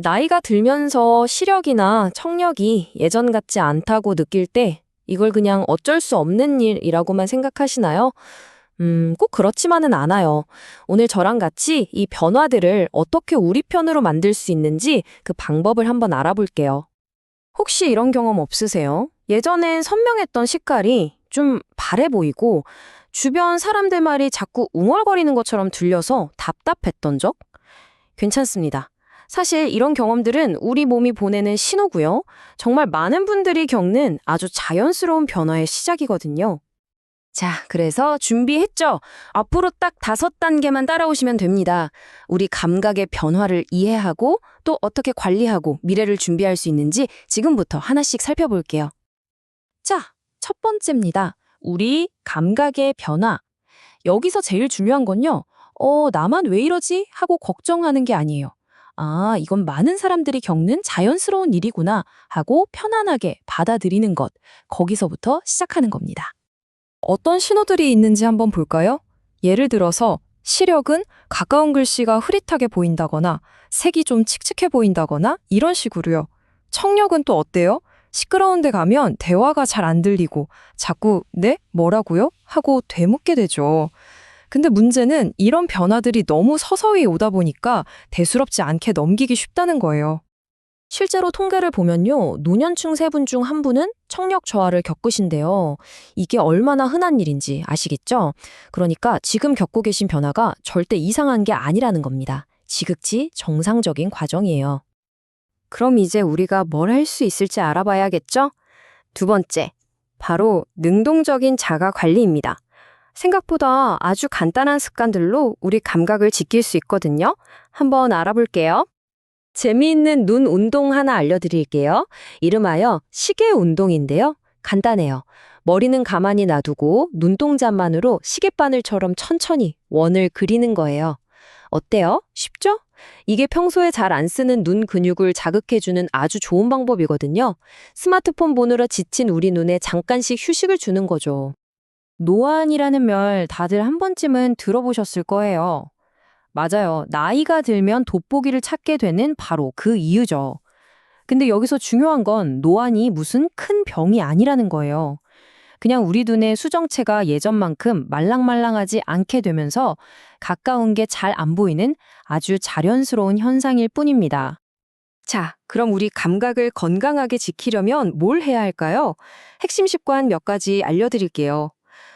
나이가 들면서 시력이나 청력이 예전 같지 않다고 느낄 때 이걸 그냥 어쩔 수 없는 일이라고만 생각하시나요? 꼭 그렇지만은 않아요. 오늘 저랑 같이 이 변화들을 어떻게 우리 편으로 만들 수 있는지 그 방법을 한번 알아볼게요. 혹시 이런 경험 없으세요? 예전엔 선명했던 색깔이 좀 바래 보이고 주변 사람들 말이 자꾸 웅얼거리는 것처럼 들려서 답답했던 적? 괜찮습니다. 사실 이런 경험들은 우리 몸이 보내는 신호고요. 정말 많은 분들이 겪는 아주 자연스러운 변화의 시작이거든요. 자, 그래서 준비했죠? 앞으로 딱 5단계만 따라오시면 됩니다. 우리 감각의 변화를 이해하고 또 어떻게 관리하고 미래를 준비할 수 있는지 지금부터 하나씩 살펴볼게요. 자, 첫 번째입니다. 우리 감각의 변화. 여기서 제일 중요한 건요. 나만 왜 이러지? 하고 걱정하는 게 아니에요. 아, 이건 많은 사람들이 겪는 자연스러운 일이구나 하고 편안하게 받아들이는 것. 거기서부터 시작하는 겁니다. 어떤 신호들이 있는지 한번 볼까요? 예를 들어서 시력은 가까운 글씨가 흐릿하게 보인다거나 색이 좀 칙칙해 보인다거나 이런 식으로요. 청력은 또 어때요? 시끄러운 데 가면 대화가 잘 안 들리고 자꾸 네? 뭐라고요? 하고 되묻게 되죠. 근데 문제는 이런 변화들이 너무 서서히 오다 보니까 대수롭지 않게 넘기기 쉽다는 거예요. 실제로 통계를 보면요, 노년층 3분 중 1분은 청력 저하를 겪으신데요. 이게 얼마나 흔한 일인지 아시겠죠? 그러니까 지금 겪고 계신 변화가 절대 이상한 게 아니라는 겁니다. 지극히 정상적인 과정이에요. 그럼 이제 우리가 뭘 할 수 있을지 알아봐야겠죠? 두 번째, 바로 능동적인 자가 관리입니다. 생각보다 아주 간단한 습관들로 우리 감각을 지킬 수 있거든요. 한번 알아볼게요. 재미있는 눈 운동 하나 알려드릴게요. 이름하여 시계 운동인데요. 간단해요. 머리는 가만히 놔두고 눈동자만으로 시계바늘처럼 천천히 원을 그리는 거예요. 어때요? 쉽죠? 이게 평소에 잘 안 쓰는 눈 근육을 자극해주는 아주 좋은 방법이거든요. 스마트폰 보느라 지친 우리 눈에 잠깐씩 휴식을 주는 거죠. 노안이라는 말 다들 한 번쯤은 들어보셨을 거예요. 맞아요. 나이가 들면 돋보기를 찾게 되는 바로 그 이유죠. 근데 여기서 중요한 건 노안이 무슨 큰 병이 아니라는 거예요. 그냥 우리 눈의 수정체가 예전만큼 말랑말랑하지 않게 되면서 가까운 게 잘 안 보이는 아주 자연스러운 현상일 뿐입니다. 자, 그럼 우리 감각을 건강하게 지키려면 뭘 해야 할까요? 핵심 습관 몇 가지 알려드릴게요.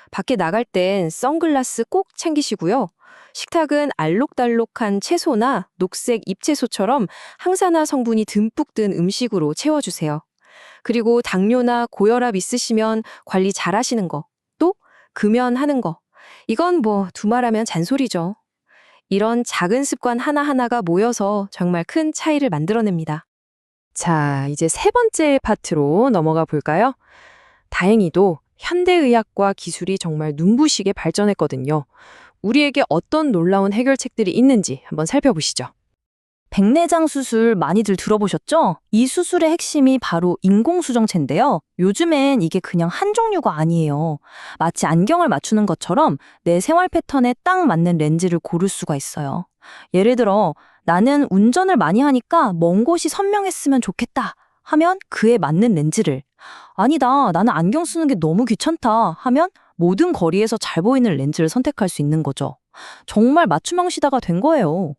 밖에 나갈 땐 선글라스 꼭 챙기시고요. 식탁은 알록달록한 채소나 녹색 잎채소처럼 항산화 성분이 듬뿍 든 음식으로 채워주세요. 그리고 당뇨나 고혈압 있으시면 관리 잘 하시는 거, 또 금연하는 거. 이건 뭐 두말하면 잔소리죠. 이런 작은 습관 하나하나가 모여서 정말 큰 차이를 만들어냅니다. 자, 이제 세 번째 파트로 넘어가 볼까요? 다행히도 현대의학과 기술이 정말 눈부시게 발전했거든요. 우리에게 어떤 놀라운 해결책들이 있는지 한번 살펴보시죠. 백내장 수술 많이들 들어보셨죠? 이 수술의 핵심이 바로 인공수정체인데요. 요즘엔 이게 그냥 한 종류가 아니에요. 마치 안경을 맞추는 것처럼 내 생활 패턴에 딱 맞는 렌즈를 고를 수가 있어요. 예를 들어, 나는 운전을 많이 하니까 먼 곳이 선명했으면 좋겠다 하면 그에 맞는 렌즈를, 아니다, 나는 안경 쓰는 게 너무 귀찮다 하면 모든 거리에서 잘 보이는 렌즈를 선택할 수 있는 거죠. 정말 맞춤형 시대가 된 거예요.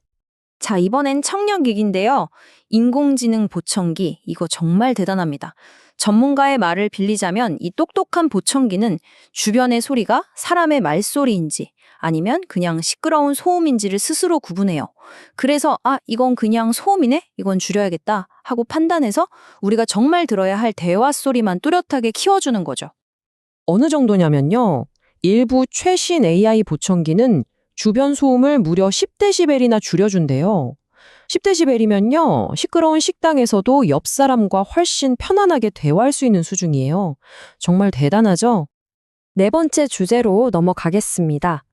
자, 이번엔 청력익인데요. 인공지능 보청기, 이거 정말 대단합니다. 전문가의 말을 빌리자면 이 똑똑한 보청기는 주변의 소리가 사람의 말소리인지 아니면 그냥 시끄러운 소음인지를 스스로 구분해요. 그래서 이건 그냥 소음이네? 이건 줄여야겠다 하고 판단해서 우리가 정말 들어야 할 대화 소리만 뚜렷하게 키워주는 거죠. 어느 정도냐면요. 일부 최신 AI 보청기는 주변 소음을 무려 10데시벨이나 줄여준대요. 10데시벨이면요. 시끄러운 식당에서도 옆 사람과 훨씬 편안하게 대화할 수 있는 수준이에요. 정말 대단하죠? 네 번째 주제로 넘어가겠습니다.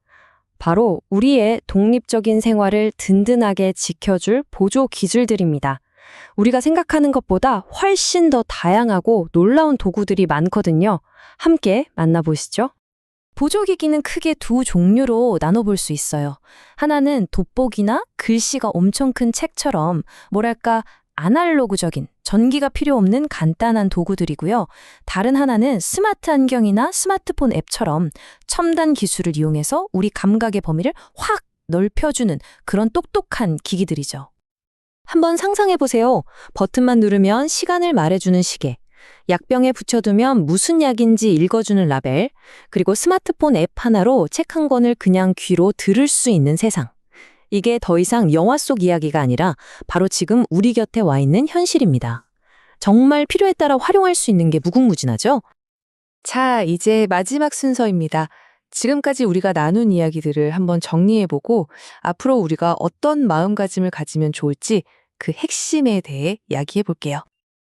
바로 우리의 독립적인 생활을 든든하게 지켜줄 보조 기술들입니다. 우리가 생각하는 것보다 훨씬 더 다양하고 놀라운 도구들이 많거든요. 함께 만나보시죠. 보조기기는 크게 두 종류로 나눠볼 수 있어요. 하나는 돋보기나 글씨가 엄청 큰 책처럼 뭐랄까 아날로그적인 전기가 필요 없는 간단한 도구들이고요. 다른 하나는 스마트 안경이나 스마트폰 앱처럼 첨단 기술을 이용해서 우리 감각의 범위를 확 넓혀주는 그런 똑똑한 기기들이죠. 한번 상상해 보세요. 버튼만 누르면 시간을 말해주는 시계, 약병에 붙여두면 무슨 약인지 읽어주는 라벨, 그리고 스마트폰 앱 하나로 책 한 권을 그냥 귀로 들을 수 있는 세상. 이게 더 이상 영화 속 이야기가 아니라 바로 지금 우리 곁에 와 있는 현실입니다. 정말 필요에 따라 활용할 수 있는 게 무궁무진하죠? 자, 이제 마지막 순서입니다. 지금까지 우리가 나눈 이야기들을 한번 정리해보고 앞으로 우리가 어떤 마음가짐을 가지면 좋을지 그 핵심에 대해 이야기해볼게요.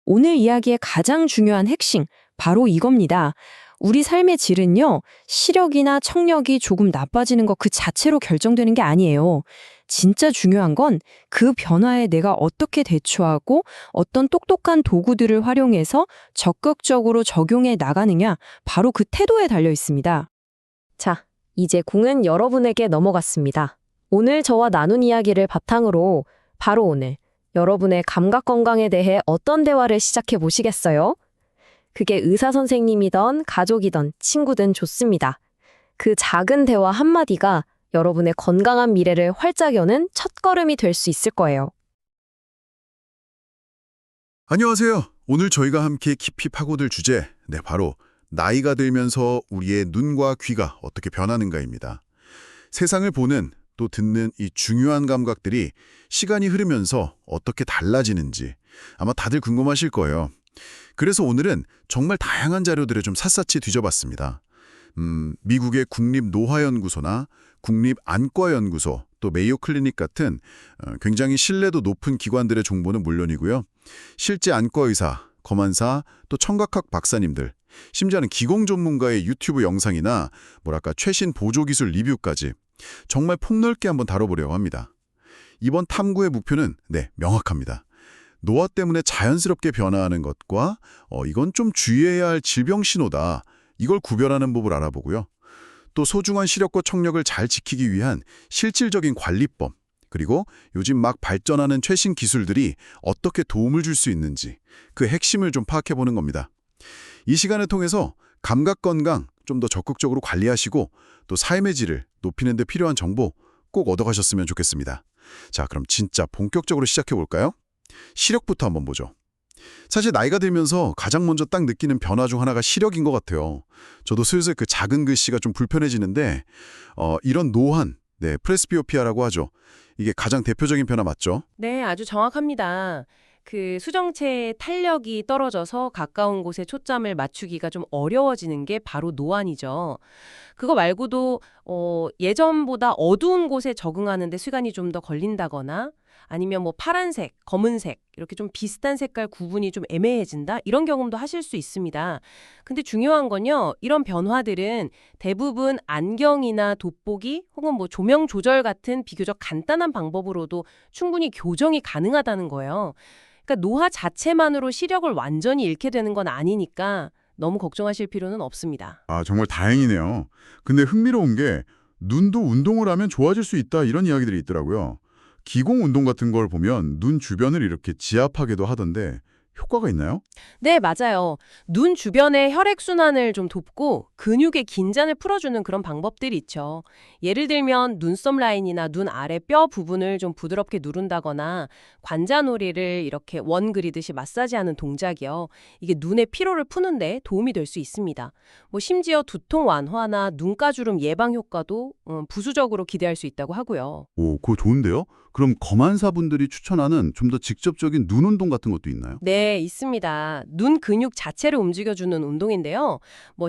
오늘 이야기의 가장 중요한 핵심, 바로 이겁니다. 우리 삶의 질은요, 시력이나 청력이 조금 나빠지는 것 그 자체로 결정되는 게 아니에요. 진짜 중요한 건 그 변화에 내가 어떻게 대처하고 어떤 똑똑한 도구들을 활용해서 적극적으로 적용해 나가느냐, 바로 그 태도에 달려 있습니다. 자, 이제 공은 여러분에게 넘어갔습니다. 오늘 저와 나눈 이야기를 바탕으로 바로 오늘 여러분의 감각 건강에 대해 어떤 대화를 시작해 보시겠어요? 그게 의사 선생님이던 가족이던 친구든 좋습니다. 그 작은 대화 한마디가 여러분의 건강한 미래를 활짝 여는 첫걸음이 될 수 있을 거예요. 안녕하세요. 오늘 저희가 함께 깊이 파고들 주제, 바로 나이가 들면서 우리의 눈과 귀가 어떻게 변하는가입니다. 세상을 보는 또 듣는 이 중요한 감각들이 시간이 흐르면서 어떻게 달라지는지 아마 다들 궁금하실 거예요. 그래서 오늘은 정말 다양한 자료들을 좀 샅샅이 뒤져봤습니다. 미국의 국립노화연구소나 국립안과연구소, 또 메이오 클리닉 같은 굉장히 신뢰도 높은 기관들의 정보는 물론이고요. 실제 안과의사, 검안사, 또 청각학 박사님들, 심지어는 기공 전문가의 유튜브 영상이나 최신 보조기술 리뷰까지 정말 폭넓게 한번 다뤄보려고 합니다. 이번 탐구의 목표는 명확합니다. 노화 때문에 자연스럽게 변화하는 것과 이건 좀 주의해야 할 질병 신호다. 이걸 구별하는 법을 알아보고요. 또 소중한 시력과 청력을 잘 지키기 위한 실질적인 관리법, 그리고 요즘 막 발전하는 최신 기술들이 어떻게 도움을 줄 수 있는지 그 핵심을 좀 파악해보는 겁니다. 이 시간을 통해서 감각 건강 좀 더 적극적으로 관리하시고 또 삶의 질을 높이는 데 필요한 정보 꼭 얻어가셨으면 좋겠습니다. 자, 그럼 진짜 본격적으로 시작해볼까요? 시력부터 한번 보죠. 사실 나이가 들면서 가장 먼저 딱 느끼는 변화 중 하나가 시력인 것 같아요. 저도 슬슬 그 작은 글씨가 좀 불편해지는데 이런 노환, 프레스비오피아라고 하죠. 이게 가장 대표적인 변화 맞죠? 네, 아주 정확합니다. 그 수정체의 탄력이 떨어져서 가까운 곳에 초점을 맞추기가 좀 어려워지는 게 바로 노안이죠. 그거 말고도 예전보다 어두운 곳에 적응하는 데 시간이 좀 더 걸린다거나 아니면 파란색, 검은색 이렇게 좀 비슷한 색깔 구분이 좀 애매해진다 이런 경험도 하실 수 있습니다. 근데 중요한 건요. 이런 변화들은 대부분 안경이나 돋보기 혹은 조명 조절 같은 비교적 간단한 방법으로도 충분히 교정이 가능하다는 거예요. 그러니까 노화 자체만으로 시력을 완전히 잃게 되는 건 아니니까 너무 걱정하실 필요는 없습니다. 아, 정말 다행이네요. 근데 흥미로운 게 눈도 운동을 하면 좋아질 수 있다 이런 이야기들이 있더라고요. 기공 운동 같은 걸 보면 눈 주변을 이렇게 지압하기도 하던데 효과가 있나요? 네, 맞아요. 눈 주변의 혈액순환을 좀 돕고 근육의 긴장을 풀어주는 그런 방법들이 있죠. 예를 들면 눈썹 라인이나 눈 아래 뼈 부분을 좀 부드럽게 누른다거나 관자놀이를 이렇게 원 그리듯이 마사지하는 동작이요. 이게 눈의 피로를 푸는데 도움이 될 수 있습니다. 심지어 두통 완화나 눈가주름 예방 효과도 부수적으로 기대할 수 있다고 하고요. 오, 그거 좋은데요? 그럼 검안사분들이 추천하는 좀 더 직접적인 눈 운동 같은 것도 있나요? 네, 있습니다. 눈 근육 자체를 움직여주는 운동인데요.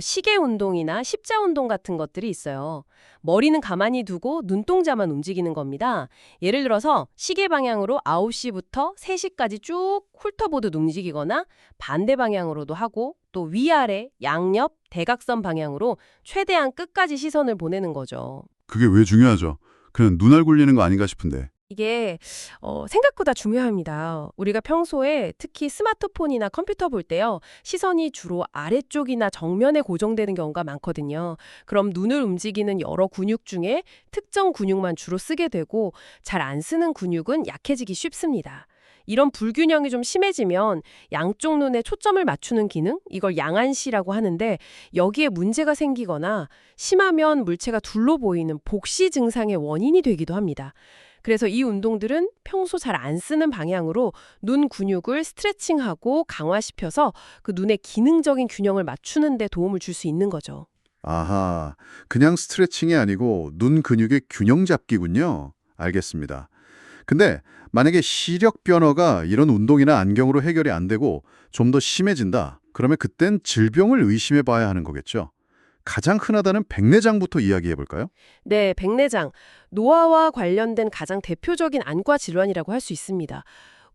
시계 운동이나 십자 운동 같은 것들이 있어요. 머리는 가만히 두고 눈동자만 움직이는 겁니다. 예를 들어서 시계 방향으로 9시부터 3시까지 쭉 훑어보듯 움직이거나 반대 방향으로도 하고 또 위아래, 양옆, 대각선 방향으로 최대한 끝까지 시선을 보내는 거죠. 그게 왜 중요하죠? 그냥 눈알 굴리는 거 아닌가 싶은데. 이게 생각보다 중요합니다. 우리가 평소에 특히 스마트폰이나 컴퓨터 볼 때요. 시선이 주로 아래쪽이나 정면에 고정되는 경우가 많거든요. 그럼 눈을 움직이는 여러 근육 중에 특정 근육만 주로 쓰게 되고 잘 안 쓰는 근육은 약해지기 쉽습니다. 이런 불균형이 좀 심해지면 양쪽 눈에 초점을 맞추는 기능, 이걸 양안시라고 하는데 여기에 문제가 생기거나 심하면 물체가 둘로 보이는 복시 증상의 원인이 되기도 합니다. 그래서 이 운동들은 평소 잘 안 쓰는 방향으로 눈 근육을 스트레칭하고 강화시켜서 그 눈의 기능적인 균형을 맞추는 데 도움을 줄 수 있는 거죠. 아하, 그냥 스트레칭이 아니고 눈 근육의 균형 잡기군요. 알겠습니다. 근데 만약에 시력 변화가 이런 운동이나 안경으로 해결이 안 되고 좀 더 심해진다. 그러면 그땐 질병을 의심해 봐야 하는 거겠죠. 가장 흔하다는 백내장부터 이야기해 볼까요? 네, 백내장. 노화와 관련된 가장 대표적인 안과 질환이라고 할 수 있습니다.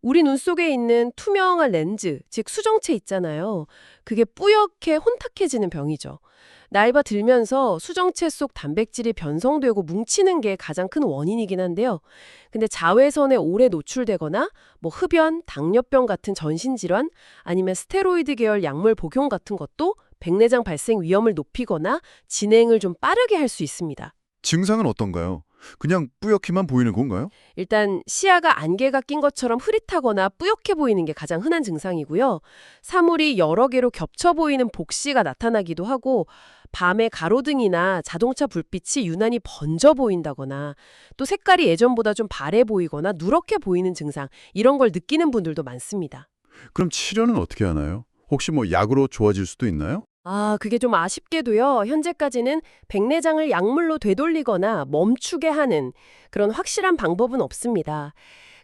우리 눈 속에 있는 투명한 렌즈, 즉 수정체 있잖아요. 그게 뿌옇게 혼탁해지는 병이죠. 나이가 들면서 수정체 속 단백질이 변성되고 뭉치는 게 가장 큰 원인이긴 한데요. 근데 자외선에 오래 노출되거나 흡연, 당뇨병 같은 전신질환, 아니면 스테로이드 계열 약물 복용 같은 것도 백내장 발생 위험을 높이거나 진행을 좀 빠르게 할 수 있습니다. 증상은 어떤가요? 그냥 뿌옇게만 보이는 건가요? 일단 시야가 안개가 낀 것처럼 흐릿하거나 뿌옇게 보이는 게 가장 흔한 증상이고요. 사물이 여러 개로 겹쳐 보이는 복시가 나타나기도 하고 밤에 가로등이나 자동차 불빛이 유난히 번져 보인다거나 또 색깔이 예전보다 좀 바래 보이거나 누렇게 보이는 증상 이런 걸 느끼는 분들도 많습니다. 그럼 치료는 어떻게 하나요? 혹시 약으로 좋아질 수도 있나요? 그게 좀 아쉽게도요. 현재까지는 백내장을 약물로 되돌리거나 멈추게 하는 그런 확실한 방법은 없습니다.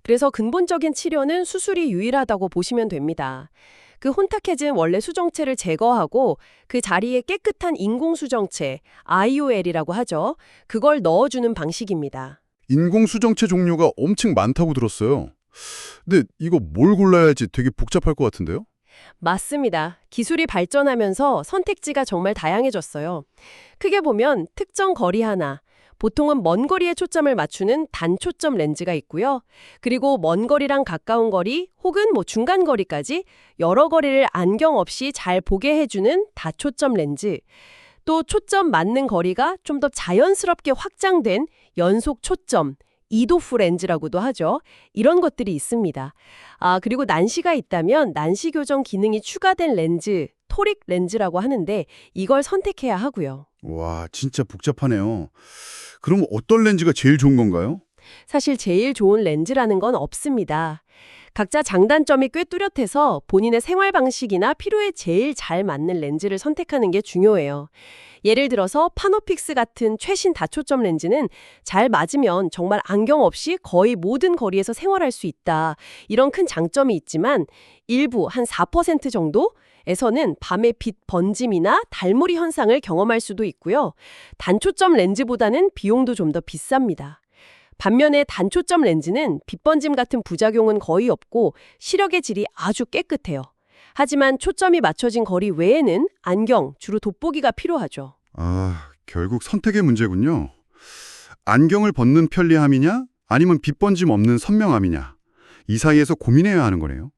그래서 근본적인 치료는 수술이 유일하다고 보시면 됩니다. 그 혼탁해진 원래 수정체를 제거하고 그 자리에 깨끗한 인공수정체, IOL이라고 하죠. 그걸 넣어주는 방식입니다. 인공수정체 종류가 엄청 많다고 들었어요. 근데 이거 뭘 골라야 할지 되게 복잡할 것 같은데요? 맞습니다. 기술이 발전하면서 선택지가 정말 다양해졌어요. 크게 보면 특정 거리 하나, 보통은 먼 거리에 초점을 맞추는 단초점 렌즈가 있고요. 그리고 먼 거리랑 가까운 거리 혹은 중간 거리까지 여러 거리를 안경 없이 잘 보게 해주는 다초점 렌즈. 또 초점 맞는 거리가 좀 더 자연스럽게 확장된 연속 초점, 이도프 렌즈라고도 하죠. 이런 것들이 있습니다. 그리고 난시가 있다면 난시 교정 기능이 추가된 렌즈, 토릭 렌즈라고 하는데 이걸 선택해야 하고요. 와, 진짜 복잡하네요. 그럼 어떤 렌즈가 제일 좋은 건가요? 사실 제일 좋은 렌즈라는 건 없습니다. 각자 장단점이 꽤 뚜렷해서 본인의 생활 방식이나 필요에 제일 잘 맞는 렌즈를 선택하는 게 중요해요. 예를 들어서 파노픽스 같은 최신 다초점 렌즈는 잘 맞으면 정말 안경 없이 거의 모든 거리에서 생활할 수 있다. 이런 큰 장점이 있지만 일부 한 4% 정도에서는 밤의 빛 번짐이나 달무리 현상을 경험할 수도 있고요. 단초점 렌즈보다는 비용도 좀 더 비쌉니다. 반면에 단초점 렌즈는 빛 번짐 같은 부작용은 거의 없고 시력의 질이 아주 깨끗해요. 하지만 초점이 맞춰진 거리 외에는 안경, 주로 돋보기가 필요하죠. 결국 선택의 문제군요. 안경을 벗는 편리함이냐? 아니면 빛번짐 없는 선명함이냐? 이 사이에서 고민해야 하는 거네요.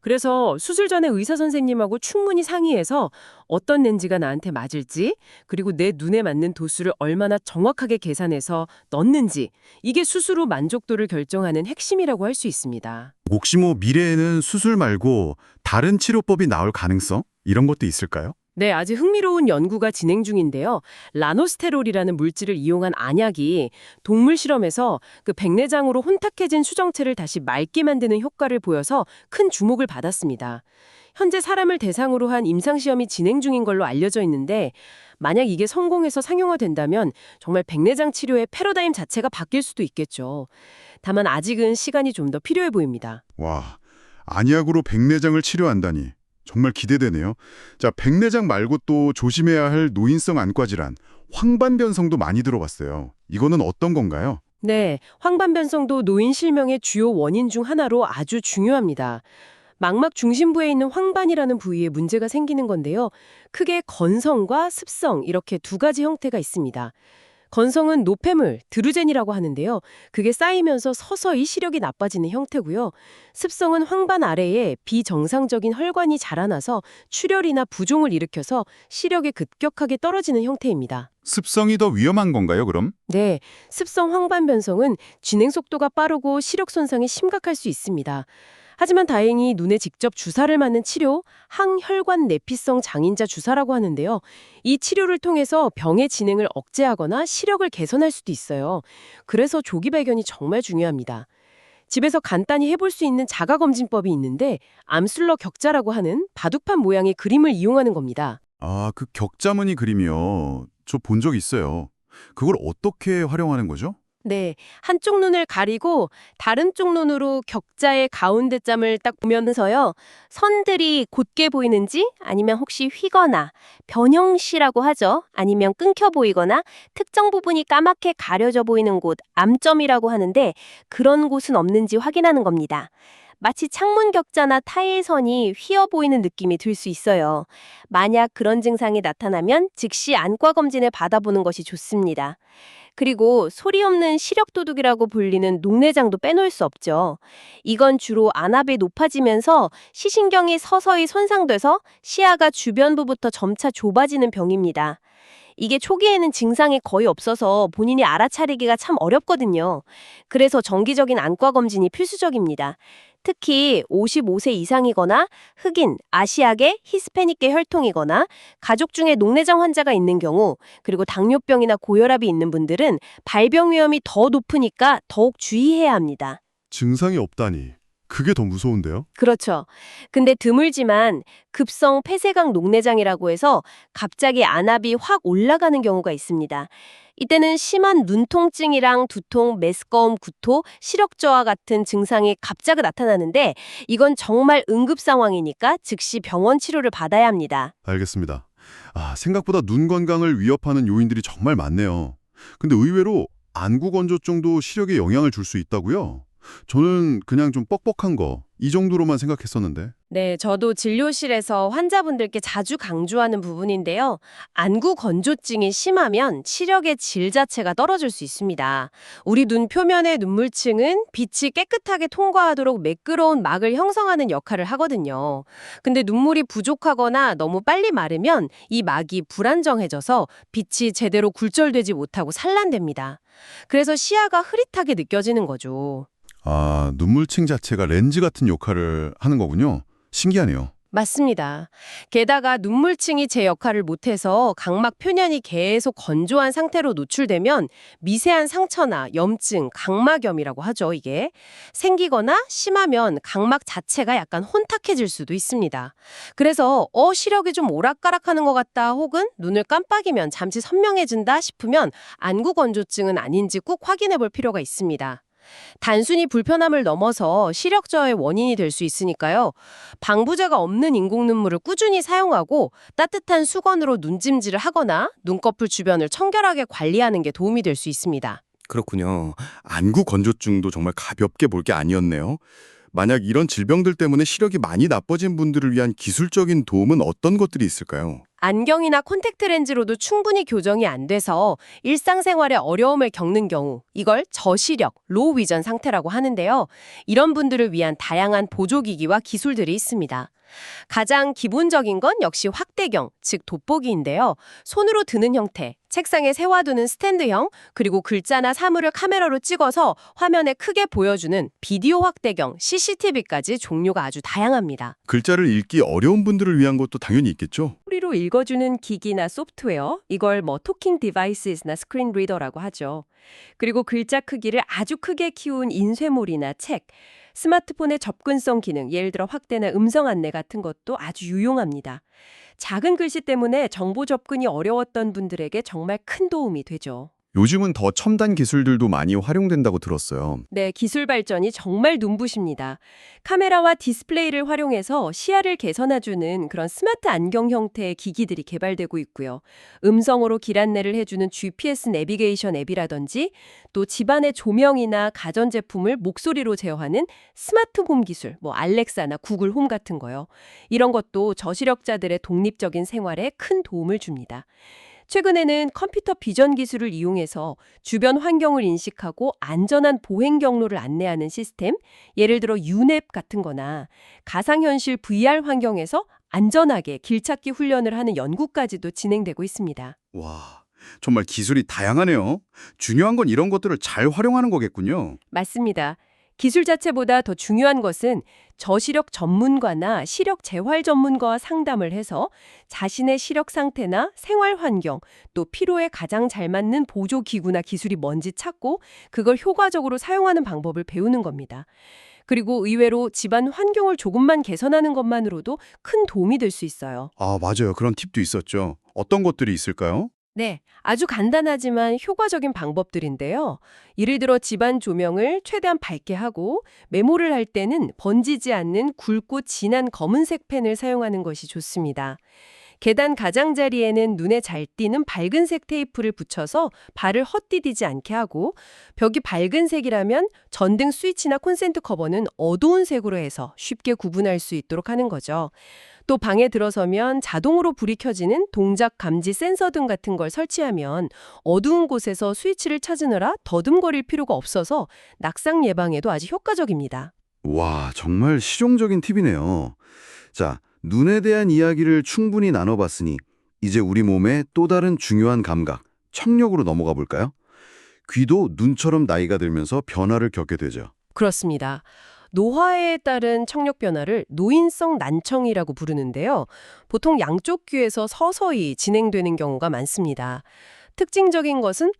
그래서 수술 전에 의사 선생님하고 충분히 상의해서 어떤 렌즈가 나한테 맞을지, 그리고 내 눈에 맞는 도수를 얼마나 정확하게 계산해서 넣는지, 이게 수술 후 만족도를 결정하는 핵심이라고 할 수 있습니다. 혹시 미래에는 수술 말고 다른 치료법이 나올 가능성? 이런 것도 있을까요? 네, 아주 흥미로운 연구가 진행 중인데요. 라노스테롤이라는 물질을 이용한 안약이 동물 실험에서 그 백내장으로 혼탁해진 수정체를 다시 맑게 만드는 효과를 보여서 큰 주목을 받았습니다. 현재 사람을 대상으로 한 임상시험이 진행 중인 걸로 알려져 있는데 만약 이게 성공해서 상용화된다면 정말 백내장 치료의 패러다임 자체가 바뀔 수도 있겠죠. 다만 아직은 시간이 좀 더 필요해 보입니다. 와, 안약으로 백내장을 치료한다니. 정말 기대되네요. 자, 백내장 말고 또 조심해야 할 노인성 안과 질환, 황반변성도 많이 들어봤어요. 이거는 어떤 건가요? 네, 황반변성도 노인 실명의 주요 원인 중 하나로 아주 중요합니다. 망막 중심부에 있는 황반이라는 부위에 문제가 생기는 건데요. 크게 건성과 습성 이렇게 두 가지 형태가 있습니다. 건성은 노폐물, 드루젠이라고 하는데요. 그게 쌓이면서 서서히 시력이 나빠지는 형태고요. 습성은 황반 아래에 비정상적인 혈관이 자라나서 출혈이나 부종을 일으켜서 시력이 급격하게 떨어지는 형태입니다. 습성이 더 위험한 건가요, 그럼? 네, 습성 황반 변성은 진행 속도가 빠르고 시력 손상이 심각할 수 있습니다. 하지만 다행히 눈에 직접 주사를 맞는 치료, 항혈관 내피성 장인자 주사라고 하는데요. 이 치료를 통해서 병의 진행을 억제하거나 시력을 개선할 수도 있어요. 그래서 조기 발견이 정말 중요합니다. 집에서 간단히 해볼 수 있는 자가검진법이 있는데 암술러 격자라고 하는 바둑판 모양의 그림을 이용하는 겁니다. 아, 그 격자무늬 그림이요. 저 본 적 있어요. 그걸 어떻게 활용하는 거죠? 네, 한쪽 눈을 가리고 다른 쪽 눈으로 격자의 가운데 점을 딱 보면서요. 선들이 곧게 보이는지 아니면 혹시 휘거나 변형시라고 하죠. 아니면 끊겨 보이거나 특정 부분이 까맣게 가려져 보이는 곳, 암점이라고 하는데 그런 곳은 없는지 확인하는 겁니다. 마치 창문 격자나 타일선이 휘어 보이는 느낌이 들 수 있어요. 만약 그런 증상이 나타나면 즉시 안과 검진을 받아보는 것이 좋습니다. 그리고 소리 없는 시력도둑이라고 불리는 녹내장도 빼놓을 수 없죠. 이건 주로 안압이 높아지면서 시신경이 서서히 손상돼서 시야가 주변부부터 점차 좁아지는 병입니다. 이게 초기에는 증상이 거의 없어서 본인이 알아차리기가 참 어렵거든요. 그래서 정기적인 안과 검진이 필수적입니다. 특히 55세 이상이거나 흑인, 아시아계, 히스패닉계 혈통이거나 가족 중에 녹내장 환자가 있는 경우, 그리고 당뇨병이나 고혈압이 있는 분들은 발병 위험이 더 높으니까 더욱 주의해야 합니다. 증상이 없다니. 그게 더 무서운데요? 그렇죠. 근데 드물지만 급성 폐쇄각 녹내장이라고 해서 갑자기 안압이 확 올라가는 경우가 있습니다. 이때는 심한 눈통증이랑 두통, 메스꺼움, 구토, 시력 저하 같은 증상이 갑자기 나타나는데 이건 정말 응급 상황이니까 즉시 병원 치료를 받아야 합니다. 알겠습니다. 아, 생각보다 눈 건강을 위협하는 요인들이 정말 많네요. 근데 의외로 안구 건조증도 시력에 영향을 줄 수 있다고요? 저는 그냥 좀 뻑뻑한 거, 이 정도로만 생각했었는데. 네, 저도 진료실에서 환자분들께 자주 강조하는 부분인데요. 안구 건조증이 심하면 시력의 질 자체가 떨어질 수 있습니다. 우리 눈 표면의 눈물층은 빛이 깨끗하게 통과하도록 매끄러운 막을 형성하는 역할을 하거든요. 근데 눈물이 부족하거나 너무 빨리 마르면 이 막이 불안정해져서 빛이 제대로 굴절되지 못하고 산란됩니다. 그래서 시야가 흐릿하게 느껴지는 거죠. 아, 눈물층 자체가 렌즈 같은 역할을 하는 거군요. 신기하네요. 맞습니다. 게다가 눈물층이 제 역할을 못해서 각막 표면이 계속 건조한 상태로 노출되면 미세한 상처나 염증, 각막염이라고 하죠, 이게. 생기거나 심하면 각막 자체가 약간 혼탁해질 수도 있습니다. 그래서 시력이 좀 오락가락하는 것 같다 혹은 눈을 깜빡이면 잠시 선명해진다 싶으면 안구 건조증은 아닌지 꼭 확인해 볼 필요가 있습니다. 단순히 불편함을 넘어서 시력 저하의 원인이 될 수 있으니까요. 방부제가 없는 인공눈물을 꾸준히 사용하고 따뜻한 수건으로 눈찜질을 하거나 눈꺼풀 주변을 청결하게 관리하는 게 도움이 될 수 있습니다. 그렇군요. 안구 건조증도 정말 가볍게 볼 게 아니었네요. 만약 이런 질병들 때문에 시력이 많이 나빠진 분들을 위한 기술적인 도움은 어떤 것들이 있을까요? 안경이나 콘택트 렌즈로도 충분히 교정이 안 돼서 일상생활에 어려움을 겪는 경우 이걸 저시력, 로우 비전 상태라고 하는데요. 이런 분들을 위한 다양한 보조기기와 기술들이 있습니다. 가장 기본적인 건 역시 확대경, 즉 돋보기인데요. 손으로 드는 형태, 책상에 세워두는 스탠드형, 그리고 글자나 사물을 카메라로 찍어서 화면에 크게 보여주는 비디오 확대경, CCTV까지 종류가 아주 다양합니다. 글자를 읽기 어려운 분들을 위한 것도 당연히 있겠죠? 소리로 읽어주는 기기나 소프트웨어, 이걸 토킹 디바이스나 스크린 리더라고 하죠. 그리고 글자 크기를 아주 크게 키운 인쇄물이나 책, 스마트폰의 접근성 기능, 예를 들어 확대나 음성 안내 같은 것도 아주 유용합니다. 작은 글씨 때문에 정보 접근이 어려웠던 분들에게 정말 큰 도움이 되죠. 요즘은 더 첨단 기술들도 많이 활용된다고 들었어요. 네, 기술 발전이 정말 눈부십니다. 카메라와 디스플레이를 활용해서 시야를 개선해주는 그런 스마트 안경 형태의 기기들이 개발되고 있고요. 음성으로 길 안내를 해주는 GPS 내비게이션 앱이라든지 또 집안의 조명이나 가전제품을 목소리로 제어하는 스마트 홈 기술, 알렉사나 구글 홈 같은 거요. 이런 것도 저시력자들의 독립적인 생활에 큰 도움을 줍니다. 최근에는 컴퓨터 비전 기술을 이용해서 주변 환경을 인식하고 안전한 보행 경로를 안내하는 시스템, 예를 들어 유냅 같은 거나 가상현실 VR 환경에서 안전하게 길찾기 훈련을 하는 연구까지도 진행되고 있습니다. 와, 정말 기술이 다양하네요. 중요한 건 이런 것들을 잘 활용하는 거겠군요. 맞습니다. 기술 자체보다 더 중요한 것은 저시력 전문가나 시력 재활 전문가와 상담을 해서 자신의 시력 상태나 생활 환경, 또 피로에 가장 잘 맞는 보조 기구나 기술이 뭔지 찾고 그걸 효과적으로 사용하는 방법을 배우는 겁니다. 그리고 의외로 집안 환경을 조금만 개선하는 것만으로도 큰 도움이 될 수 있어요. 아, 맞아요. 그런 팁도 있었죠. 어떤 것들이 있을까요? 네, 아주 간단하지만 효과적인 방법들인데요. 예를 들어 집안 조명을 최대한 밝게 하고 메모를 할 때는 번지지 않는 굵고 진한 검은색 펜을 사용하는 것이 좋습니다. 계단 가장자리에는 눈에 잘 띄는 밝은색 테이프를 붙여서 발을 헛디디지 않게 하고 벽이 밝은 색이라면 전등 스위치나 콘센트 커버는 어두운 색으로 해서 쉽게 구분할 수 있도록 하는 거죠. 또 방에 들어서면 자동으로 불이 켜지는 동작 감지 센서 등 같은 걸 설치하면 어두운 곳에서 스위치를 찾으느라 더듬거릴 필요가 없어서 낙상 예방에도 아주 효과적입니다. 와, 정말 실용적인 팁이네요. 자, 눈에 대한 이야기를 충분히 나눠봤으니 이제 우리 몸의 또 다른 중요한 감각, 청력으로 넘어가 볼까요? 귀도 눈처럼 나이가 들면서 변화를 겪게 되죠. 그렇습니다. 노화에 따른 청력 변화를 노인성 난청이라고 부르는데요. 보통 양쪽 귀에서 서서히 진행되는 경우가 많습니다. 특징적인 것은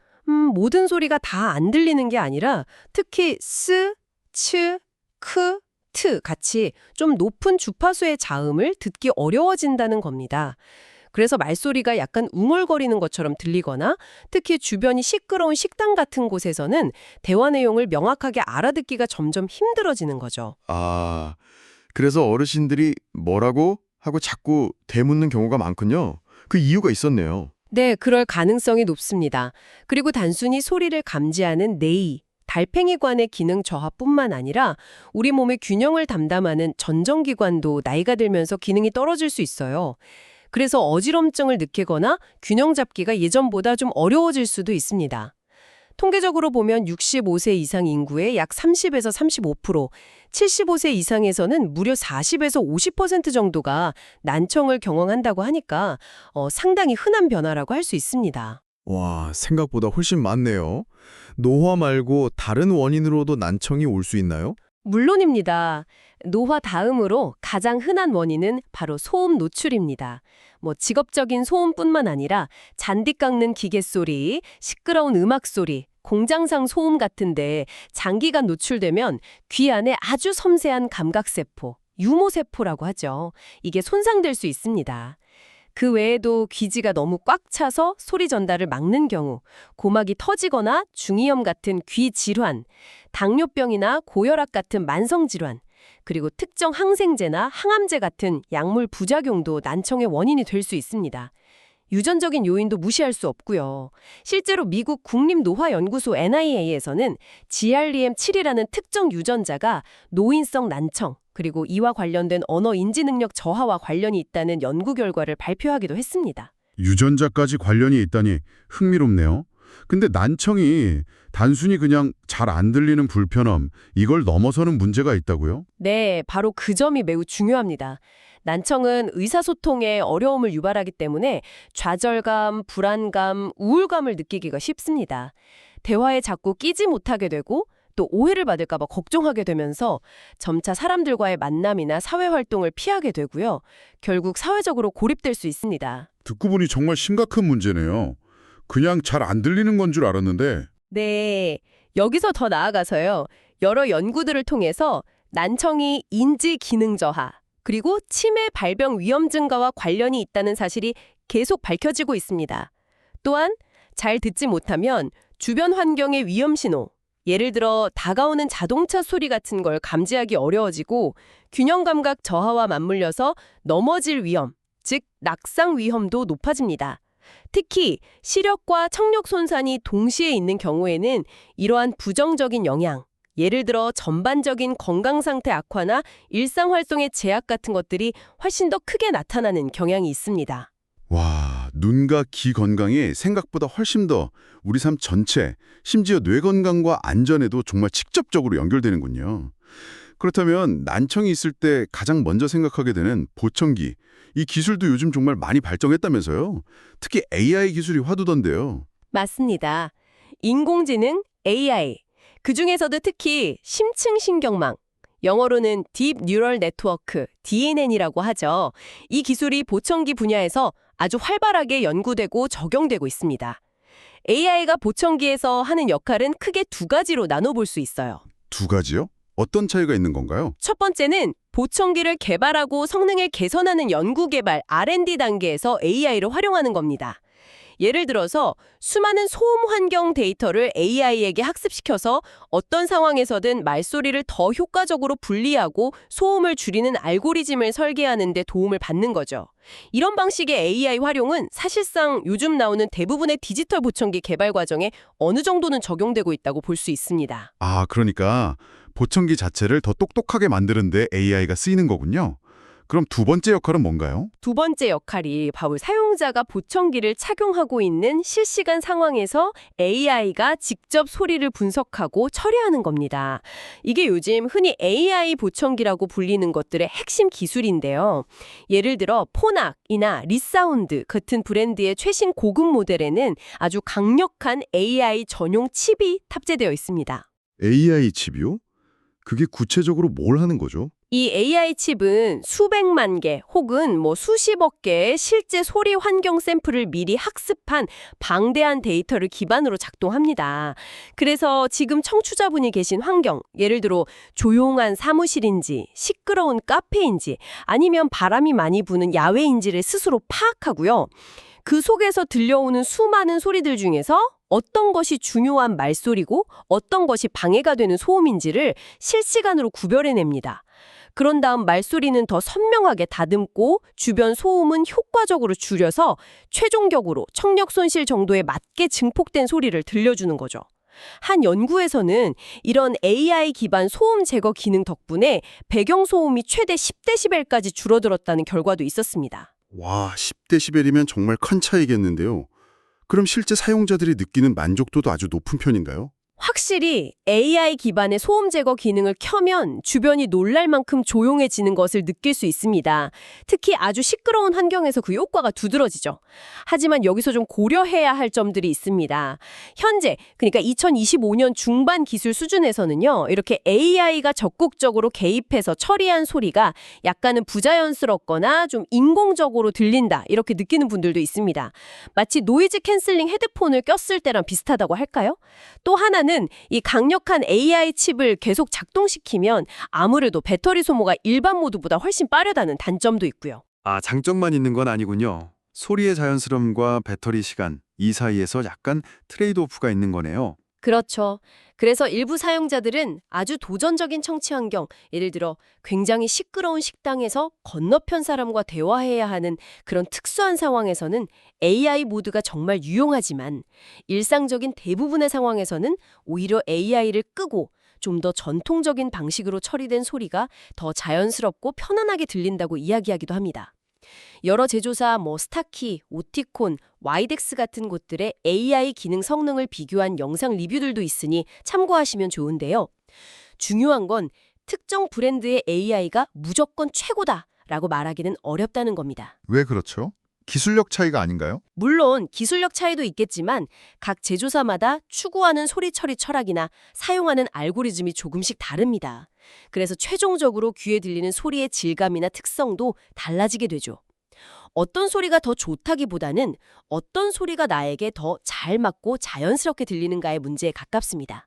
모든 소리가 다 안 들리는 게 아니라 특히 스, 츠, 크, 트 같이 좀 높은 주파수의 자음을 듣기 어려워진다는 겁니다. 그래서 말소리가 약간 웅얼거리는 것처럼 들리거나 특히 주변이 시끄러운 식당 같은 곳에서는 대화 내용을 명확하게 알아듣기가 점점 힘들어지는 거죠. 아, 그래서 어르신들이 뭐라고 하고 자꾸 되묻는 경우가 많군요. 그 이유가 있었네요. 네, 그럴 가능성이 높습니다. 그리고 단순히 소리를 감지하는 뇌의 달팽이관의 기능 저하뿐만 아니라 우리 몸의 균형을 담당하는 전정기관도 나이가 들면서 기능이 떨어질 수 있어요. 그래서 어지럼증을 느끼거나 균형 잡기가 예전보다 좀 어려워질 수도 있습니다. 통계적으로 보면 65세 이상 인구의 약 30에서 35%, 75세 이상에서는 무려 40에서 50% 정도가 난청을 경험한다고 하니까 상당히 흔한 변화라고 할 수 있습니다. 와, 생각보다 훨씬 많네요. 노화 말고 다른 원인으로도 난청이 올 수 있나요? 물론입니다. 노화 다음으로 가장 흔한 원인은 바로 소음 노출입니다. 직업적인 소음뿐만 아니라 잔디 깎는 기계 소리, 시끄러운 음악 소리, 공장상 소음 같은데 장기간 노출되면 귀 안에 아주 섬세한 감각세포, 유모세포라고 하죠. 이게 손상될 수 있습니다. 그 외에도 귀지가 너무 꽉 차서 소리 전달을 막는 경우, 고막이 터지거나 중이염 같은 귀 질환, 당뇨병이나 고혈압 같은 만성 질환, 그리고 특정 항생제나 항암제 같은 약물 부작용도 난청의 원인이 될 수 있습니다. 유전적인 요인도 무시할 수 없고요. 실제로 미국 국립노화연구소 NIA에서는 GRDM7이라는 특정 유전자가 노인성 난청, 그리고 이와 관련된 언어 인지 능력 저하와 관련이 있다는 연구 결과를 발표하기도 했습니다. 유전자까지 관련이 있다니 흥미롭네요. 근데 난청이 단순히 그냥 잘 안 들리는 불편함, 이걸 넘어서는 문제가 있다고요? 네, 바로 그 점이 매우 중요합니다. 난청은 의사소통에 어려움을 유발하기 때문에 좌절감, 불안감, 우울감을 느끼기가 쉽습니다. 대화에 자꾸 끼지 못하게 되고 또 오해를 받을까 봐 걱정하게 되면서 점차 사람들과의 만남이나 사회활동을 피하게 되고요. 결국 사회적으로 고립될 수 있습니다. 듣고 보니 정말 심각한 문제네요. 그냥 잘 안 들리는 건 줄 알았는데. 네, 여기서 더 나아가서요. 여러 연구들을 통해서 난청이 인지 기능 저하, 그리고 치매 발병 위험 증가와 관련이 있다는 사실이 계속 밝혀지고 있습니다. 또한 잘 듣지 못하면 주변 환경의 위험 신호, 예를 들어 다가오는 자동차 소리 같은 걸 감지하기 어려워지고 균형 감각 저하와 맞물려서 넘어질 위험, 즉 낙상 위험도 높아집니다. 특히 시력과 청력 손상이 동시에 있는 경우에는 이러한 부정적인 영향, 예를 들어 전반적인 건강 상태 악화나 일상 활동의 제약 같은 것들이 훨씬 더 크게 나타나는 경향이 있습니다. 와, 눈과 귀 건강이 생각보다 훨씬 더 우리 삶 전체, 심지어 뇌 건강과 안전에도 정말 직접적으로 연결되는군요. 그렇다면 난청이 있을 때 가장 먼저 생각하게 되는 보청기, 이 기술도 요즘 정말 많이 발전했다면서요? 특히 AI 기술이 화두던데요. 맞습니다. 인공지능 AI. 그중에서도 특히 심층신경망, 영어로는 딥 뉴럴 네트워크, DNN이라고 하죠. 이 기술이 보청기 분야에서 아주 활발하게 연구되고 적용되고 있습니다. AI가 보청기에서 하는 역할은 크게 두 가지로 나눠볼 수 있어요. 두 가지요? 어떤 차이가 있는 건가요? 첫 번째는 보청기를 개발하고 성능을 개선하는 연구개발 R&D 단계에서 AI를 활용하는 겁니다. 예를 들어서 수많은 소음 환경 데이터를 AI에게 학습시켜서 어떤 상황에서든 말소리를 더 효과적으로 분리하고 소음을 줄이는 알고리즘을 설계하는 데 도움을 받는 거죠. 이런 방식의 AI 활용은 사실상 요즘 나오는 대부분의 디지털 보청기 개발 과정에 어느 정도는 적용되고 있다고 볼 수 있습니다. 아, 그러니까 보청기 자체를 더 똑똑하게 만드는데 AI가 쓰이는 거군요. 그럼 두 번째 역할은 뭔가요? 두 번째 역할이 바로 사용자가 보청기를 착용하고 있는 실시간 상황에서 AI가 직접 소리를 분석하고 처리하는 겁니다. 이게 요즘 흔히 AI 보청기라고 불리는 것들의 핵심 기술인데요. 예를 들어 포낙이나 리사운드 같은 브랜드의 최신 고급 모델에는 아주 강력한 AI 전용 칩이 탑재되어 있습니다. AI 칩이요? 그게 구체적으로 뭘 하는 거죠? 이 AI 칩은 수백만 개 혹은 수십억 개의 실제 소리 환경 샘플을 미리 학습한 방대한 데이터를 기반으로 작동합니다. 그래서 지금 청취자분이 계신 환경, 예를 들어 조용한 사무실인지 시끄러운 카페인지 아니면 바람이 많이 부는 야외인지를 스스로 파악하고요. 그 속에서 들려오는 수많은 소리들 중에서 어떤 것이 중요한 말소리고 어떤 것이 방해가 되는 소음인지를 실시간으로 구별해냅니다. 그런 다음 말소리는 더 선명하게 다듬고 주변 소음은 효과적으로 줄여서 최종적으로 청력 손실 정도에 맞게 증폭된 소리를 들려주는 거죠. 한 연구에서는 이런 AI 기반 소음 제거 기능 덕분에 배경 소음이 최대 10dB까지 줄어들었다는 결과도 있었습니다. 와, 10dB이면 정말 큰 차이겠는데요. 그럼 실제 사용자들이 느끼는 만족도도 아주 높은 편인가요? 확실히 AI 기반의 소음 제거 기능을 켜면 주변이 놀랄 만큼 조용해지는 것을 느낄 수 있습니다. 특히 아주 시끄러운 환경에서 그 효과가 두드러지죠. 하지만 여기서 좀 고려해야 할 점들이 있습니다. 현재, 그러니까 2025년 중반 기술 수준에서는요, 이렇게 AI가 적극적으로 개입해서 처리한 소리가 약간은 부자연스럽거나 좀 인공적으로 들린다, 이렇게 느끼는 분들도 있습니다. 마치 노이즈 캔슬링 헤드폰을 꼈을 때랑 비슷하다고 할까요? 또 하나는 이 강력한 AI 칩을 계속 작동시키면 아무래도 배터리 소모가 일반 모드보다 훨씬 빠르다는 단점도 있고요. 아, 장점만 있는 건 아니군요. 소리의 자연스러움과 배터리 시간, 이 사이에서 약간 트레이드오프가 있는 거네요. 그렇죠. 그래서 일부 사용자들은 아주 도전적인 청취 환경, 예를 들어 굉장히 시끄러운 식당에서 건너편 사람과 대화해야 하는 그런 특수한 상황에서는 AI 모드가 정말 유용하지만 일상적인 대부분의 상황에서는 오히려 AI를 끄고 좀 더 전통적인 방식으로 처리된 소리가 더 자연스럽고 편안하게 들린다고 이야기하기도 합니다. 여러 제조사 스타키, 오티콘, 와이덱스 같은 곳들의 AI 기능 성능을 비교한 영상 리뷰들도 있으니 참고하시면 좋은데요. 중요한 건 특정 브랜드의 AI가 무조건 최고다라고 말하기는 어렵다는 겁니다. 왜 그렇죠? 기술력 차이가 아닌가요? 물론 기술력 차이도 있겠지만 각 제조사마다 추구하는 소리 처리 철학이나 사용하는 알고리즘이 조금씩 다릅니다. 그래서 최종적으로 귀에 들리는 소리의 질감이나 특성도 달라지게 되죠. 어떤 소리가 더 좋다기보다는 어떤 소리가 나에게 더 잘 맞고 자연스럽게 들리는가의 문제에 가깝습니다.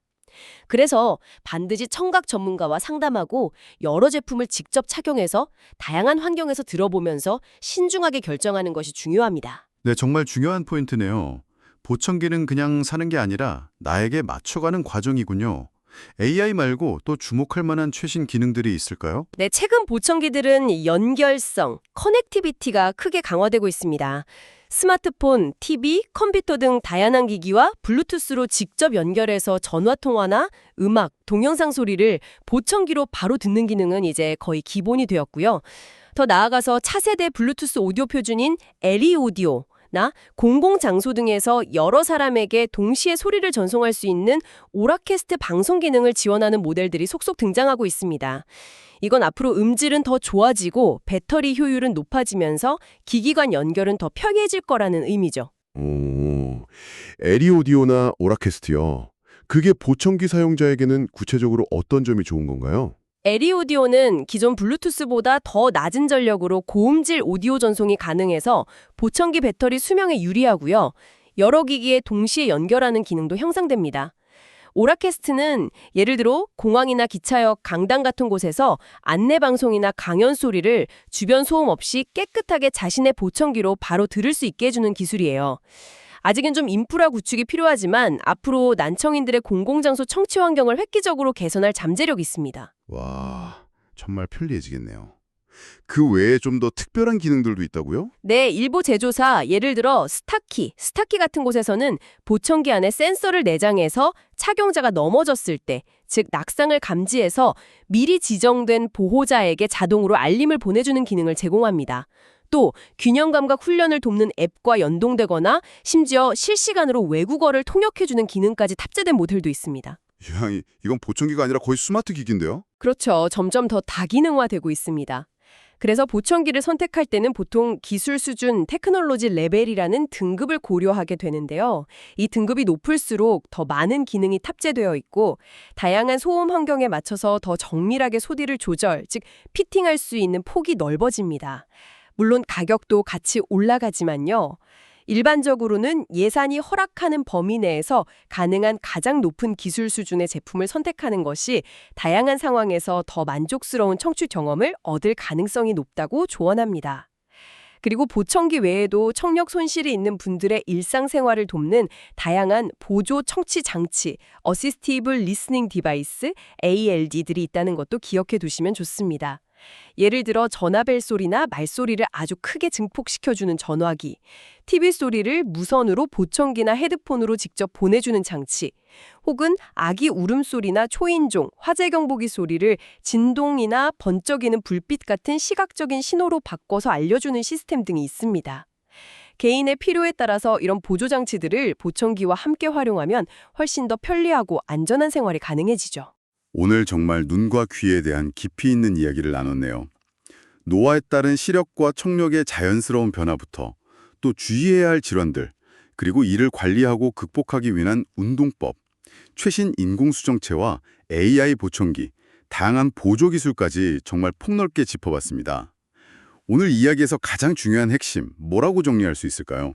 그래서 반드시 청각 전문가와 상담하고 여러 제품을 직접 착용해서 다양한 환경에서 들어보면서 신중하게 결정하는 것이 중요합니다. 네, 정말 중요한 포인트네요. 보청기는 그냥 사는 게 아니라 나에게 맞춰가는 과정이군요. AI 말고 또 주목할 만한 최신 기능들이 있을까요? 네, 최근 보청기들은 연결성, 커넥티비티가 크게 강화되고 있습니다. 스마트폰, TV, 컴퓨터 등 다양한 기기와 블루투스로 직접 연결해서 전화통화나 음악, 동영상 소리를 보청기로 바로 듣는 기능은 이제 거의 기본이 되었고요. 더 나아가서 차세대 블루투스 오디오 표준인 LE 오디오, 나 공공장소 등에서 여러 사람에게 동시에 소리를 전송할 수 있는 오라캐스트 방송 기능을 지원하는 모델들이 속속 등장하고 있습니다. 이건 앞으로 음질은 더 좋아지고 배터리 효율은 높아지면서 기기 간 연결은 더 편리해질 거라는 의미죠. 오, 에리오디오나 오라캐스트요. 그게 보청기 사용자에게는 구체적으로 어떤 점이 좋은 건가요? 에리오디오는 기존 블루투스보다 더 낮은 전력으로 고음질 오디오 전송이 가능해서 보청기 배터리 수명에 유리하고요. 여러 기기에 동시에 연결하는 기능도 형성됩니다. 오라캐스트는 예를 들어 공항이나 기차역, 강당 같은 곳에서 안내방송이나 강연 소리를 주변 소음 없이 깨끗하게 자신의 보청기로 바로 들을 수 있게 해주는 기술이에요. 아직은 좀 인프라 구축이 필요하지만 앞으로 난청인들의 공공장소 청취 환경을 획기적으로 개선할 잠재력이 있습니다. 와, 정말 편리해지겠네요. 그 외에 좀 더 특별한 기능들도 있다고요? 네, 일부 제조사, 예를 들어 스타키 같은 곳에서는 보청기 안에 센서를 내장해서 착용자가 넘어졌을 때, 즉 낙상을 감지해서 미리 지정된 보호자에게 자동으로 알림을 보내주는 기능을 제공합니다. 또 균형 감각 훈련을 돕는 앱과 연동되거나 심지어 실시간으로 외국어를 통역해주는 기능까지 탑재된 모델도 있습니다. 이건 보청기가 아니라 거의 스마트 기기인데요? 그렇죠. 점점 더 다기능화되고 있습니다. 그래서 보청기를 선택할 때는 보통 기술 수준, 테크놀로지 레벨이라는 등급을 고려하게 되는데요. 이 등급이 높을수록 더 많은 기능이 탑재되어 있고 다양한 소음 환경에 맞춰서 더 정밀하게 소리를 조절, 즉 피팅할 수 있는 폭이 넓어집니다. 물론 가격도 같이 올라가지만요. 일반적으로는 예산이 허락하는 범위 내에서 가능한 가장 높은 기술 수준의 제품을 선택하는 것이 다양한 상황에서 더 만족스러운 청취 경험을 얻을 가능성이 높다고 조언합니다. 그리고 보청기 외에도 청력 손실이 있는 분들의 일상생활을 돕는 다양한 보조 청취 장치, 어시스티브 리스닝 디바이스, ALD들이 있다는 것도 기억해 두시면 좋습니다. 예를 들어 전화벨 소리나 말소리를 아주 크게 증폭시켜주는 전화기, TV 소리를 무선으로 보청기나 헤드폰으로 직접 보내주는 장치, 혹은 아기 울음소리나 초인종, 화재 경보기 소리를 진동이나 번쩍이는 불빛 같은 시각적인 신호로 바꿔서 알려주는 시스템 등이 있습니다. 개인의 필요에 따라서 이런 보조장치들을 보청기와 함께 활용하면 훨씬 더 편리하고 안전한 생활이 가능해지죠. 오늘 정말 눈과 귀에 대한 깊이 있는 이야기를 나눴네요. 노화에 따른 시력과 청력의 자연스러운 변화부터 또 주의해야 할 질환들, 그리고 이를 관리하고 극복하기 위한 운동법, 최신 인공수정체와 AI 보청기, 다양한 보조 기술까지 정말 폭넓게 짚어봤습니다. 오늘 이야기에서 가장 중요한 핵심, 뭐라고 정리할 수 있을까요?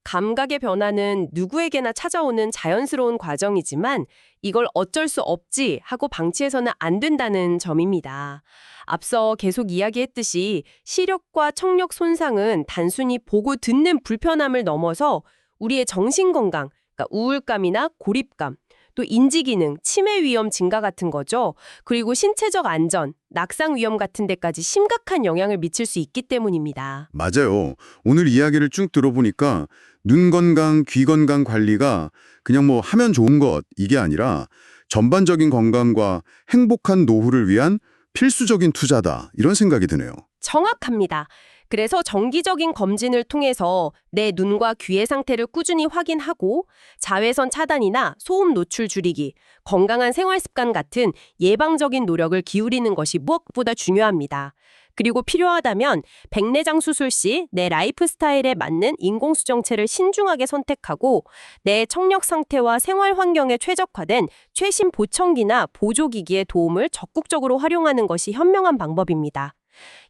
감각의 변화는 누구에게나 찾아오는 자연스러운 과정이지만 이걸 어쩔 수 없지 하고 방치해서는 안 된다는 점입니다. 앞서 계속 이야기했듯이 시력과 청력 손상은 단순히 보고 듣는 불편함을 넘어서 우리의 정신건강, 그러니까 우울감이나 고립감, 또 인지기능, 치매 위험 증가 같은 거죠. 그리고 신체적 안전, 낙상 위험 같은 데까지 심각한 영향을 미칠 수 있기 때문입니다. 맞아요. 오늘 이야기를 쭉 들어보니까 눈 건강, 귀 건강 관리가 그냥 뭐 하면 좋은 것 이게 아니라 전반적인 건강과 행복한 노후를 위한 필수적인 투자다 이런 생각이 드네요. 정확합니다. 그래서 정기적인 검진을 통해서 내 눈과 귀의 상태를 꾸준히 확인하고 자외선 차단이나 소음 노출 줄이기, 건강한 생활 습관 같은 예방적인 노력을 기울이는 것이 무엇보다 중요합니다. 그리고 필요하다면 백내장 수술 시 내 라이프 스타일에 맞는 인공수정체를 신중하게 선택하고 내 청력 상태와 생활 환경에 최적화된 최신 보청기나 보조기기의 도움을 적극적으로 활용하는 것이 현명한 방법입니다.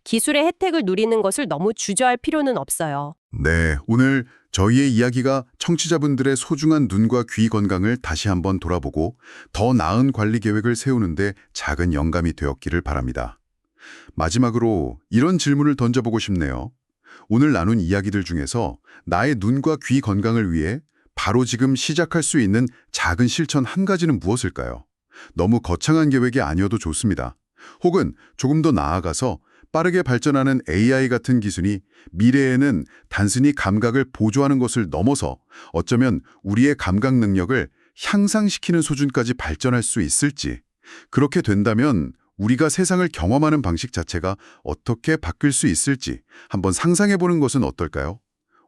기술의 혜택을 누리는 것을 너무 주저할 필요는 없어요. 네, 오늘 저희의 이야기가 청취자분들의 소중한 눈과 귀 건강을 다시 한번 돌아보고 더 나은 관리 계획을 세우는데 작은 영감이 되었기를 바랍니다. 마지막으로 이런 질문을 던져보고 싶네요. 오늘 나눈 이야기들 중에서 나의 눈과 귀 건강을 위해 바로 지금 시작할 수 있는 작은 실천 한 가지는 무엇일까요? 너무 거창한 계획이 아니어도 좋습니다. 혹은 조금 더 나아가서 빠르게 발전하는 AI 같은 기술이 미래에는 단순히 감각을 보조하는 것을 넘어서 어쩌면 우리의 감각 능력을 향상시키는 수준까지 발전할 수 있을지, 그렇게 된다면 우리가 세상을 경험하는 방식 자체가 어떻게 바뀔 수 있을지 한번 상상해보는 것은 어떨까요?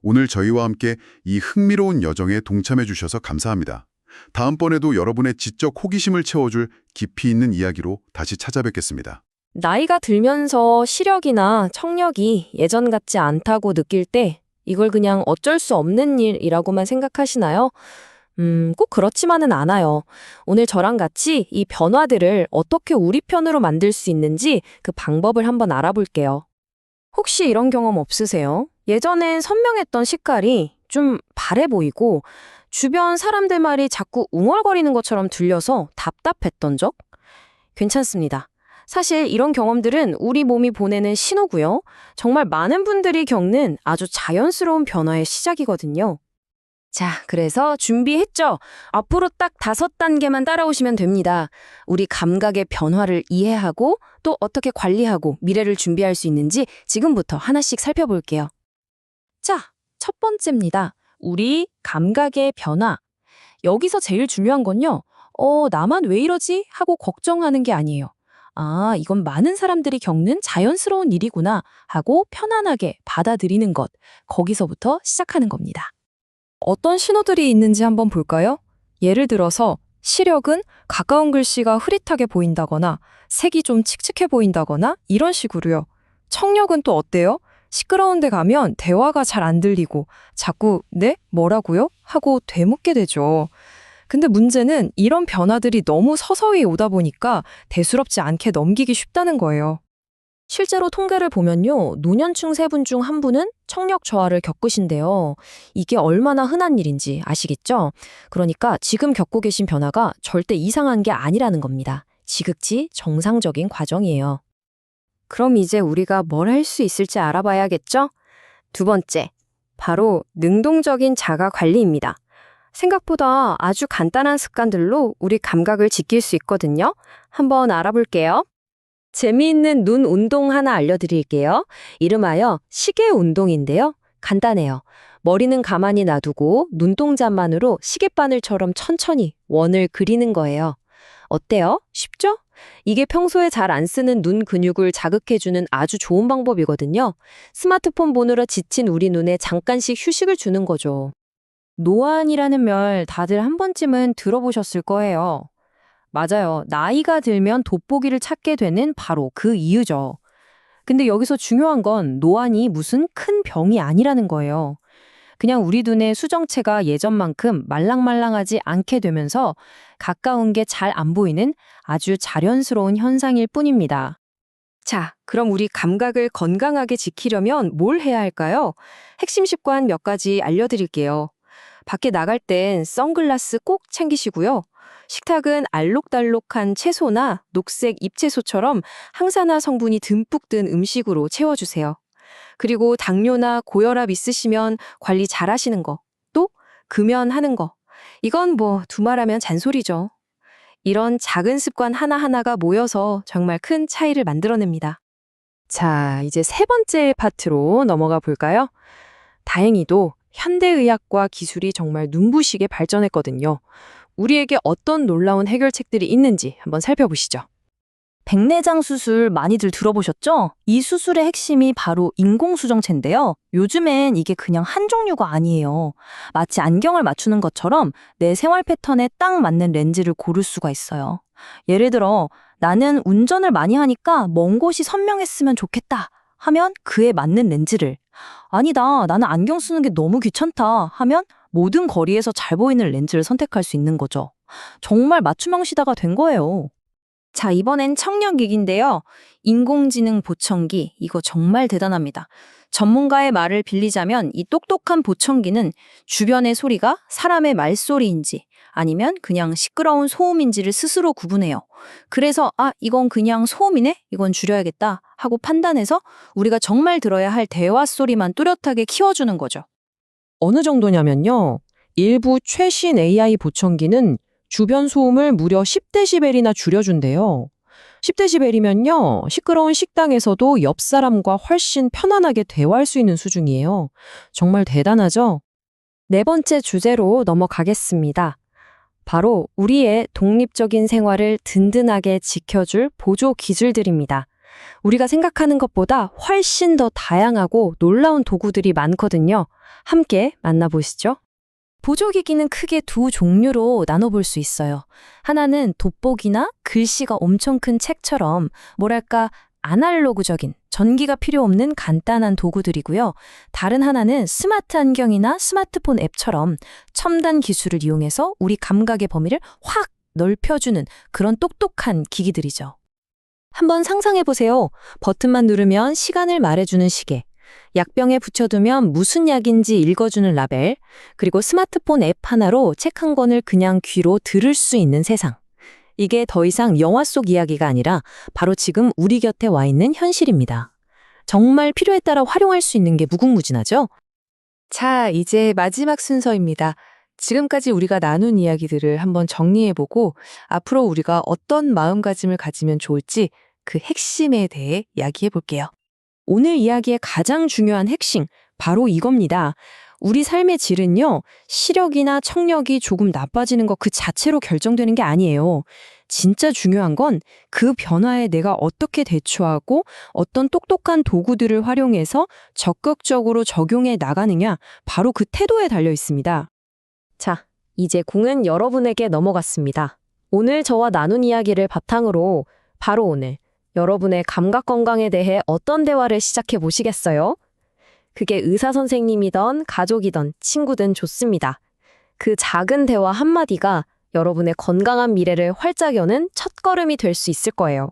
오늘 저희와 함께 이 흥미로운 여정에 동참해 주셔서 감사합니다. 다음번에도 여러분의 지적 호기심을 채워줄 깊이 있는 이야기로 다시 찾아뵙겠습니다. 나이가 들면서 시력이나 청력이 예전 같지 않다고 느낄 때 이걸 그냥 어쩔 수 없는 일이라고만 생각하시나요? 꼭 그렇지만은 않아요. 오늘 저랑 같이 이 변화들을 어떻게 우리 편으로 만들 수 있는지 그 방법을 한번 알아볼게요. 혹시 이런 경험 없으세요? 예전엔 선명했던 색깔이 좀 바래 보이고 주변 사람들 말이 자꾸 웅얼거리는 것처럼 들려서 답답했던 적? 괜찮습니다. 사실 이런 경험들은 우리 몸이 보내는 신호고요. 정말 많은 분들이 겪는 아주 자연스러운 변화의 시작이거든요. 자, 그래서 준비했죠? 앞으로 딱 5단계만 따라오시면 됩니다. 우리 감각의 변화를 이해하고 또 어떻게 관리하고 미래를 준비할 수 있는지 지금부터 하나씩 살펴볼게요. 자, 첫 번째입니다. 우리 감각의 변화. 여기서 제일 중요한 건요. 나만 왜 이러지? 하고 걱정하는 게 아니에요. 아, 이건 많은 사람들이 겪는 자연스러운 일이구나 하고 편안하게 받아들이는 것. 거기서부터 시작하는 겁니다. 어떤 신호들이 있는지 한번 볼까요? 예를 들어서 시력은 가까운 글씨가 흐릿하게 보인다거나 색이 좀 칙칙해 보인다거나 이런 식으로요. 청력은 또 어때요? 시끄러운 데 가면 대화가 잘 안 들리고 자꾸 네? 뭐라고요? 하고 되묻게 되죠. 근데 문제는 이런 변화들이 너무 서서히 오다 보니까 대수롭지 않게 넘기기 쉽다는 거예요. 실제로 통계를 보면요. 노년층 3분 중 1분은 청력 저하를 겪으신데요. 이게 얼마나 흔한 일인지 아시겠죠? 그러니까 지금 겪고 계신 변화가 절대 이상한 게 아니라는 겁니다. 지극히 정상적인 과정이에요. 그럼 이제 우리가 뭘 할 수 있을지 알아봐야겠죠? 두 번째, 바로 능동적인 자가 관리입니다. 생각보다 아주 간단한 습관들로 우리 감각을 지킬 수 있거든요. 한번 알아볼게요. 재미있는 눈 운동 하나 알려드릴게요. 이름하여 시계 운동인데요. 간단해요. 머리는 가만히 놔두고 눈동자만으로 시계바늘처럼 천천히 원을 그리는 거예요. 어때요? 쉽죠? 이게 평소에 잘 안 쓰는 눈 근육을 자극해주는 아주 좋은 방법이거든요. 스마트폰 보느라 지친 우리 눈에 잠깐씩 휴식을 주는 거죠. 노안이라는 말 다들 한 번쯤은 들어보셨을 거예요. 맞아요. 나이가 들면 돋보기를 찾게 되는 바로 그 이유죠. 근데 여기서 중요한 건 노안이 무슨 큰 병이 아니라는 거예요. 그냥 우리 눈의 수정체가 예전만큼 말랑말랑하지 않게 되면서 가까운 게 잘 안 보이는 아주 자연스러운 현상일 뿐입니다. 자, 그럼 우리 감각을 건강하게 지키려면 뭘 해야 할까요? 핵심 습관 몇 가지 알려드릴게요. 밖에 나갈 땐 선글라스 꼭 챙기시고요. 식탁은 알록달록한 채소나 녹색 잎채소처럼 항산화 성분이 듬뿍 든 음식으로 채워주세요. 그리고 당뇨나 고혈압 있으시면 관리 잘 하시는 거, 또 금연하는 거. 이건 뭐 두말하면 잔소리죠. 이런 작은 습관 하나하나가 모여서 정말 큰 차이를 만들어냅니다. 자, 이제 3번째 파트로 넘어가 볼까요? 다행히도 현대의학과 기술이 정말 눈부시게 발전했거든요. 우리에게 어떤 놀라운 해결책들이 있는지 한번 살펴보시죠. 백내장 수술 많이들 들어보셨죠? 이 수술의 핵심이 바로 인공수정체인데요. 요즘엔 이게 그냥 한 종류가 아니에요. 마치 안경을 맞추는 것처럼 내 생활 패턴에 딱 맞는 렌즈를 고를 수가 있어요. 예를 들어 나는 운전을 많이 하니까 먼 곳이 선명했으면 좋겠다 하면 그에 맞는 렌즈를, 아니다, 나는 안경 쓰는 게 너무 귀찮다 하면 모든 거리에서 잘 보이는 렌즈를 선택할 수 있는 거죠. 정말 맞춤형 시대가 된 거예요. 자, 이번엔 청력기기인데요. 인공지능 보청기, 이거 정말 대단합니다. 전문가의 말을 빌리자면 이 똑똑한 보청기는 주변의 소리가 사람의 말소리인지 아니면 그냥 시끄러운 소음인지를 스스로 구분해요. 그래서 이건 그냥 소음이네? 이건 줄여야겠다 하고 판단해서 우리가 정말 들어야 할 대화 소리만 뚜렷하게 키워주는 거죠. 어느 정도냐면요. 일부 최신 AI 보청기는 주변 소음을 무려 10데시벨이나 줄여준대요. 10데시벨이면요. 시끄러운 식당에서도 옆 사람과 훨씬 편안하게 대화할 수 있는 수준이에요. 정말 대단하죠? 4번째 주제로 넘어가겠습니다. 바로 우리의 독립적인 생활을 든든하게 지켜줄 보조 기술들입니다. 우리가 생각하는 것보다 훨씬 더 다양하고 놀라운 도구들이 많거든요. 함께 만나보시죠. 보조기기는 크게 두 종류로 나눠볼 수 있어요. 하나는 돋보기나 글씨가 엄청 큰 책처럼 뭐랄까 아날로그적인 전기가 필요 없는 간단한 도구들이고요. 다른 하나는 스마트 안경이나 스마트폰 앱처럼 첨단 기술을 이용해서 우리 감각의 범위를 확 넓혀주는 그런 똑똑한 기기들이죠. 한번 상상해보세요. 버튼만 누르면 시간을 말해주는 시계, 약병에 붙여두면 무슨 약인지 읽어주는 라벨, 그리고 스마트폰 앱 하나로 책 한 권을 그냥 귀로 들을 수 있는 세상. 이게 더 이상 영화 속 이야기가 아니라 바로 지금 우리 곁에 와 있는 현실입니다. 정말 필요에 따라 활용할 수 있는 게 무궁무진하죠? 자, 이제 마지막 순서입니다. 지금까지 우리가 나눈 이야기들을 한번 정리해보고 앞으로 우리가 어떤 마음가짐을 가지면 좋을지 그 핵심에 대해 이야기해볼게요. 오늘 이야기의 가장 중요한 핵심, 바로 이겁니다. 우리 삶의 질은요, 시력이나 청력이 조금 나빠지는 것 그 자체로 결정되는 게 아니에요. 진짜 중요한 건 그 변화에 내가 어떻게 대처하고 어떤 똑똑한 도구들을 활용해서 적극적으로 적용해 나가느냐, 바로 그 태도에 달려 있습니다. 자, 이제 공은 여러분에게 넘어갔습니다. 오늘 저와 나눈 이야기를 바탕으로 바로 오늘 여러분의 감각 건강에 대해 어떤 대화를 시작해 보시겠어요? 그게 의사 선생님이던 가족이던 친구든 좋습니다. 그 작은 대화 한마디가 여러분의 건강한 미래를 활짝 여는 첫걸음이 될 수 있을 거예요.